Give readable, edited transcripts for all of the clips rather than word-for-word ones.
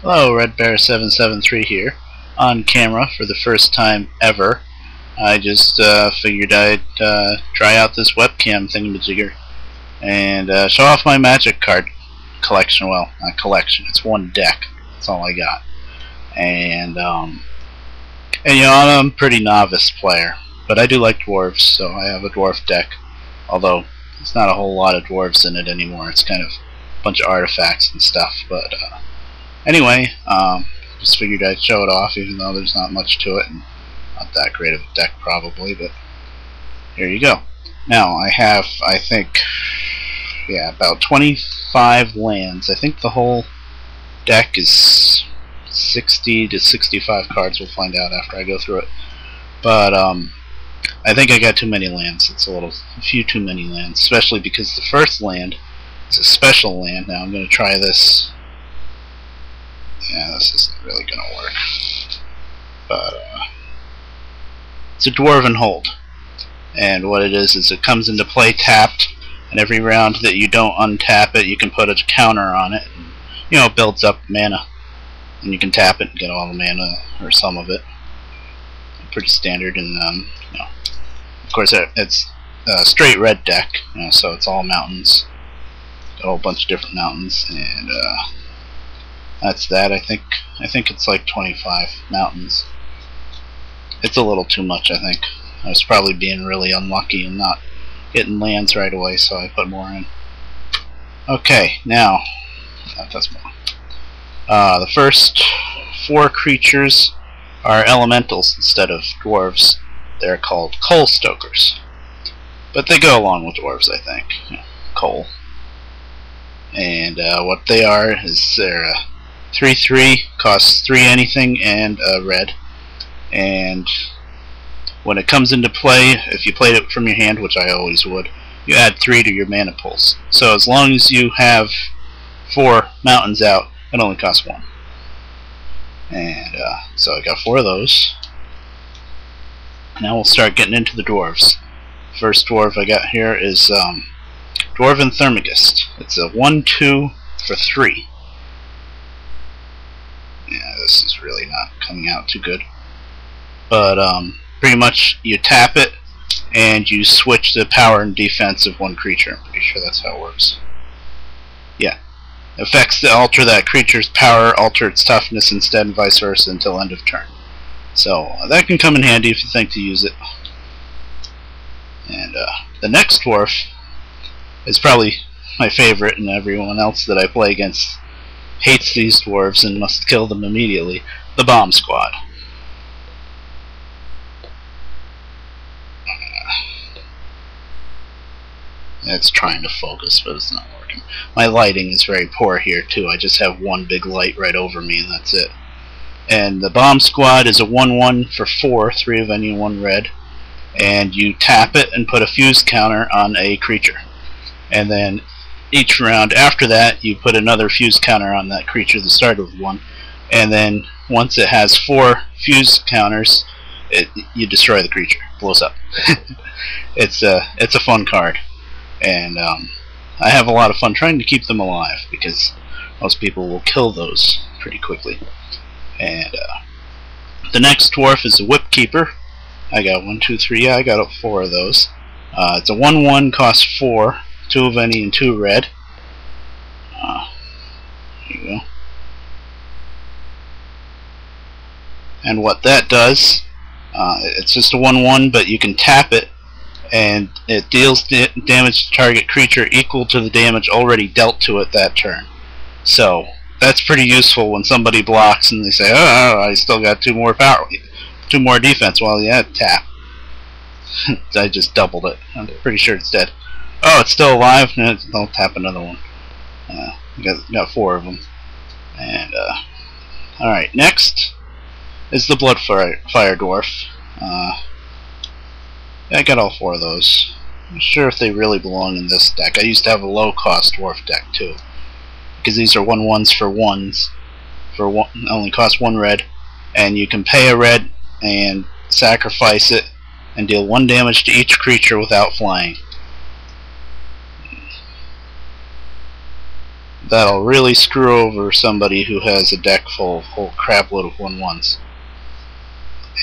Hello, RedBear773 here, on camera for the first time ever. I just figured I'd try out this webcam thingamajigger and show off my magic card collection. Well, not collection, it's one deck. That's all I got. And you know, I'm a pretty novice player, but I do like dwarves, so I have a dwarf deck. Although there's not a whole lot of dwarves in it anymore. It's kind of a bunch of artifacts and stuff, but anyway, just figured I'd show it off, even though there's not much to it and not that great of a deck probably, but here you go. Now I have, I think, yeah, about 25 lands. I think the whole deck is 60 to 65 cards. We'll find out after I go through it. But I think I got too many lands. It's a few too many lands, especially because the first land is a special land. Now I'm going to try this. Yeah, this isn't really going to work. But it's a Dwarven Hold. And what it is it comes into play tapped, and every round that you don't untap it, you can put a counter on it. And, you know, it builds up mana. And you can tap it and get all the mana, or some of it. Pretty standard, and you know, of course it's a straight red deck, you know, so it's all mountains, a whole bunch of different mountains, and that's that. I think it's like 25 mountains. It's a little too much. I think I was probably being really unlucky and not hitting lands right away, so I put more in. Okay, now that's more. The first 4 creatures are elementals instead of dwarves. They're called coal stokers, but they go along with dwarves, I think. You know, coal. And what they are is they're a 3/3, costs 3 anything and a red. And when it comes into play, if you played it from your hand, which I always would, you add 3 to your mana pools. So as long as you have 4 mountains out, it only costs 1. And so I got 4 of those. Now we'll start getting into the dwarves. First dwarf I got here is Dwarven Thermagist. It's a 1/2 for 3. Yeah, this is really not coming out too good. But pretty much you tap it and you switch the power and defense of one creature. I'm pretty sure that's how it works. Yeah. Effects that alter that creature's power alter its toughness instead, and vice versa until end of turn. So that can come in handy if you think to use it. And the next dwarf is probably my favorite, and everyone else that I play against hates these dwarves and must kill them immediately. The Bomb Squad. It's trying to focus, but it's not working. My lighting is very poor here too. I just have one big light right over me, and that's it. And the Bomb Squad is a 1/1 for 4, 3 of any 1 red, and you tap it and put a fuse counter on a creature. And then each round after that, you put another fuse counter on that creature that started with 1. And then once it has 4 fuse counters, you destroy the creature. It blows up. It's a fun card. And I have a lot of fun trying to keep them alive, because most people will kill those pretty quickly. And the next dwarf is a Whip Keeper. I got 1, 2, 3. Yeah, I got 4 of those. It's a 1/1, costs 4, 2 of any and 2 red. There you go. And what that does, it's just a 1/1, but you can tap it, and it deals damage to target creature equal to the damage already dealt to it that turn. So that's pretty useful when somebody blocks and they say, "Oh, I still got 2 more power, 2 more defense." Well, yeah, tap. I just doubled it. I'm pretty sure it's dead. Oh, it's still alive. No, I'll tap another one. Got 4 of them. And all right, next is the Bloodfire Dwarf. I got all 4 of those. I'm not sure if they really belong in this deck. I used to have a low-cost dwarf deck too, because these are 1/1s for 1s. For 1, only cost 1 red, and you can pay a red and sacrifice it and deal 1 damage to each creature without flying. that'll really screw over somebody who has a deck full of a whole crap load of 1/1s.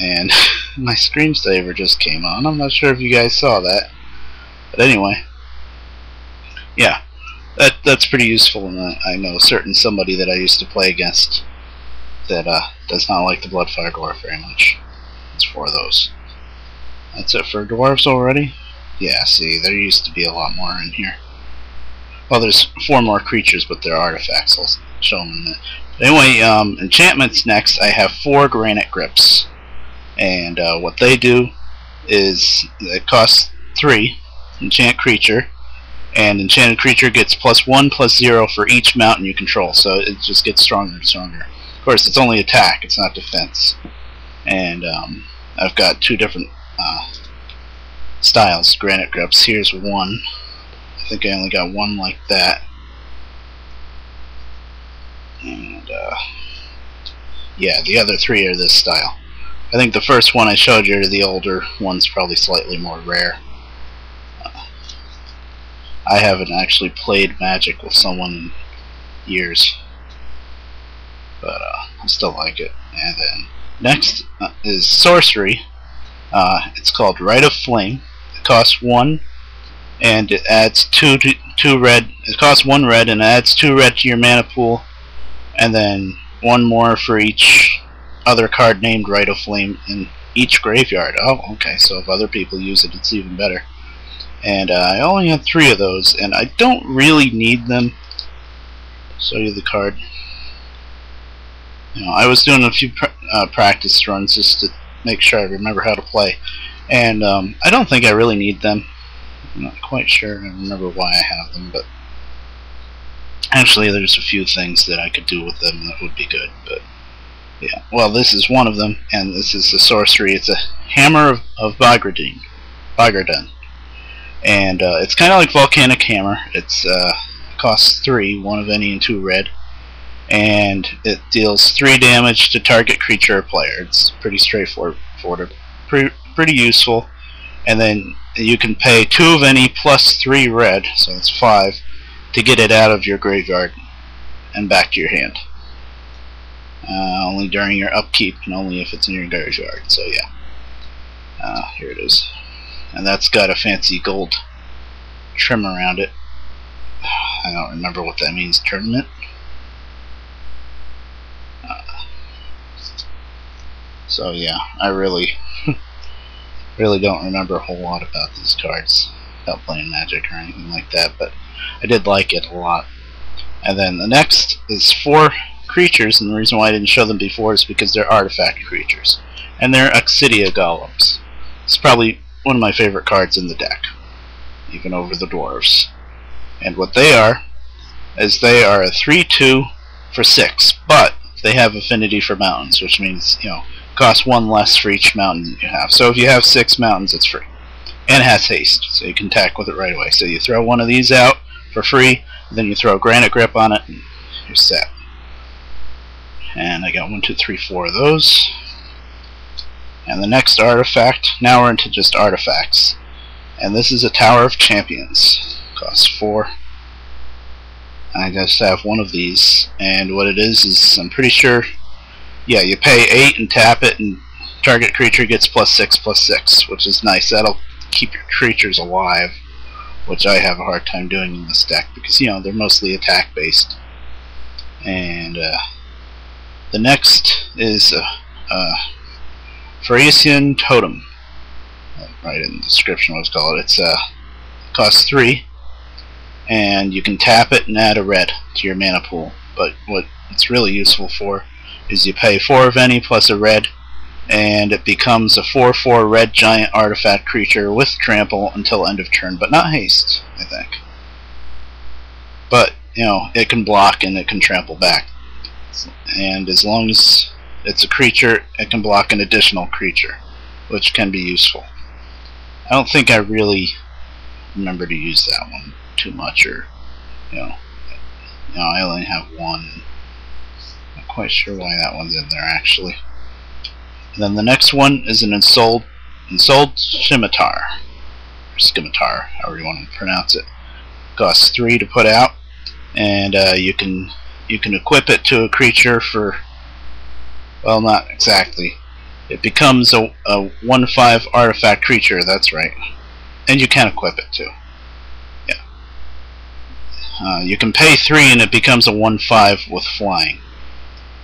And my screensaver just came on. I'm not sure if you guys saw that, but anyway, yeah, that's pretty useful. And I know somebody that I used to play against that does not like the Bloodfire Dwarf very much. It's 4 of those. That's it for dwarves already. Yeah, see, there used to be a lot more in here. Well, there's 4 more creatures, but they're artifacts. I'll show them in a minute. But anyway, enchantments next. I have 4 Granite Grips. And what they do is it costs 3, enchant creature, and enchanted creature gets +1/+0 for each mountain you control, so it just gets stronger and stronger. Of course, it's only attack, it's not defense. And I've got 2 different styles, Granite Grips. Here's one. I think I only got one like that. And yeah, the other 3 are this style. I think the first one I showed you, the older one's probably slightly more rare. I haven't actually played Magic with someone in years, but I still like it. And then next is Sorcery. It's called Rite of Flame. It costs 1, and it adds 2 red. It costs 1 red and adds 2 red to your mana pool, and then 1 more for each other card named Rite of Flame in each graveyard. Oh, okay, so if other people use it, it's even better. And I only have 3 of those, and I don't really need them. I'll show you the card. You know, I was doing a few practice runs just to make sure I remember how to play, and I don't think I really need them. I'm not quite sure I remember why I have them, but actually there's a few things that I could do with them that would be good. But yeah, well, this is one of them, and this is the Sorcery. It's a Hammer of Bygradin. And it's kind of like Volcanic Hammer. It's costs 3, 1 of any and 2 red, and it deals 3 damage to target creature or player. It's pretty straightforward, pretty useful. And then you can pay 2 of any +3 red, so that's 5, to get it out of your graveyard and back to your hand. Only during your upkeep, and only if it's in your graveyard. So yeah, here it is, and that's got a fancy gold trim around it. I don't remember what that means. Tournament. So yeah, I really don't remember a whole lot about these cards without playing Magic or anything like that, but I did like it a lot. And then the next is 4 creatures, and the reason why I didn't show them before is because they're artifact creatures, and they're Oxidia Golems. It's probably one of my favorite cards in the deck, even over the dwarves. And what they are is they are a 3/2 for 6, but they have affinity for mountains, which means, you know, cost 1 less for each mountain you have. So if you have 6 mountains, it's free, and it has haste, so you can attack with it right away. So you throw one of these out for free, and then you throw a Granite Grip on it, and you're set. And I got 1, 2, 3, 4 of those. And the next artifact, now we're into just artifacts, and this is a Tower of Champions. Costs 4. I just have 1 of these, and what it is I'm pretty sure, yeah, you pay 8 and tap it, and target creature gets +6/+6, which is nice. That'll keep your creatures alive, which I have a hard time doing in this deck because, you know, they're mostly attack based. And the next is Frisian Totem. Right in the description what it's called. It's costs 3, and you can tap it and add a red to your mana pool. But what it's really useful for is you pay 4 of any plus a red, and it becomes a 4/4 red giant artifact creature with trample until end of turn, but not haste, I think. But, you know, it can block and it can trample back. And as long as it's a creature, it can block an additional creature, which can be useful. I don't think I really remember to use that one too much, or, you know, I only have 1. Not quite sure why that one's in there, actually. And then the next one is an Ensouled Scimitar, or Scimitar, however you want to pronounce it. Costs 3 to put out, and you can equip it to a creature for, well, not exactly. It becomes a 1/5 artifact creature. That's right, and you can equip it too. Yeah, you can pay 3 and it becomes a 1/5 with flying.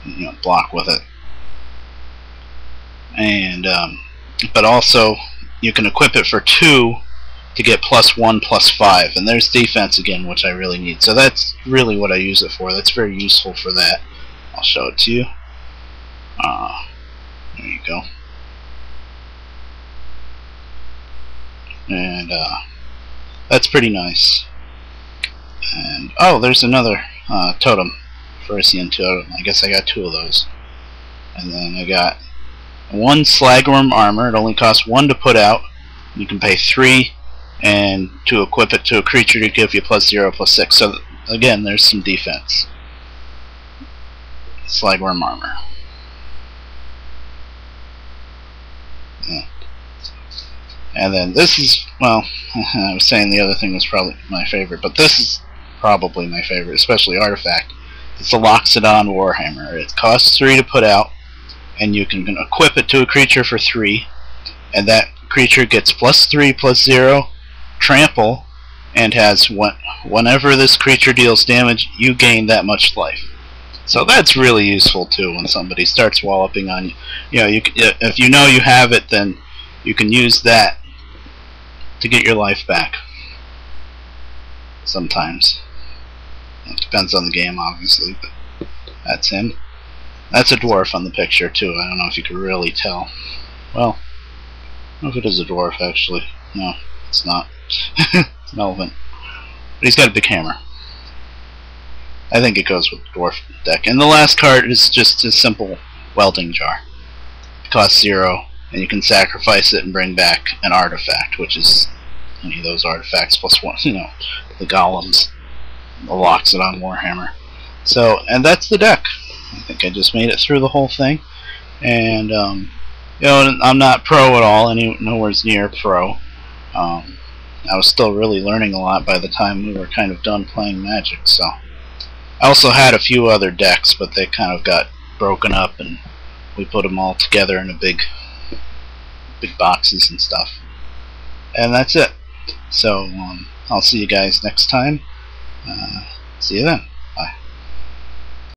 You know, block with it, and but also you can equip it for 2 to get +1 +5, and there's defense again, which I really need. So that's really what I use it for. That's very useful for that. I'll show it to you. There you go. And that's pretty nice. And oh, there's another totem, Frisian totem. I guess I got 2 of those. And then I got 1 slagworm armor. It only costs 1 to put out. You can pay 3 and to equip it to a creature to give you +0 +6. So again, there's some defense. Slagworm armor. Yeah. And then this is, well, I was saying the other thing was probably my favorite, but this is probably my favorite, especially artifact. It's the Laksa Don Warhammer. It costs 3 to put out, and you can equip it to a creature for 3, and that creature gets +3 +0 trample, and has whenever this creature deals damage, you gain that much life. So that's really useful too when somebody starts walloping on you. You know, if you know you have it, then you can use that to get your life back. Sometimes. It depends on the game, obviously, but that's him. That's a dwarf on the picture too. I don't know if you could really tell. Well, I don't know if it is a dwarf actually. No, it's not. It's an elephant. But he's got a big hammer. I think it goes with the dwarf deck. And the last card is just a simple welding jar. It costs 0, and you can sacrifice it and bring back an artifact, which is any of those artifacts +1. You know, the golems, the Laksa Don Warhammer. So, and that's the deck. I think I just made it through the whole thing, and you know, I'm not pro at all. Nowhere near pro. I was still really learning a lot by the time we were kind of done playing Magic. So I also had a few other decks, but they kind of got broken up, and we put them all together in a big boxes and stuff. And that's it. So I'll see you guys next time. See you then.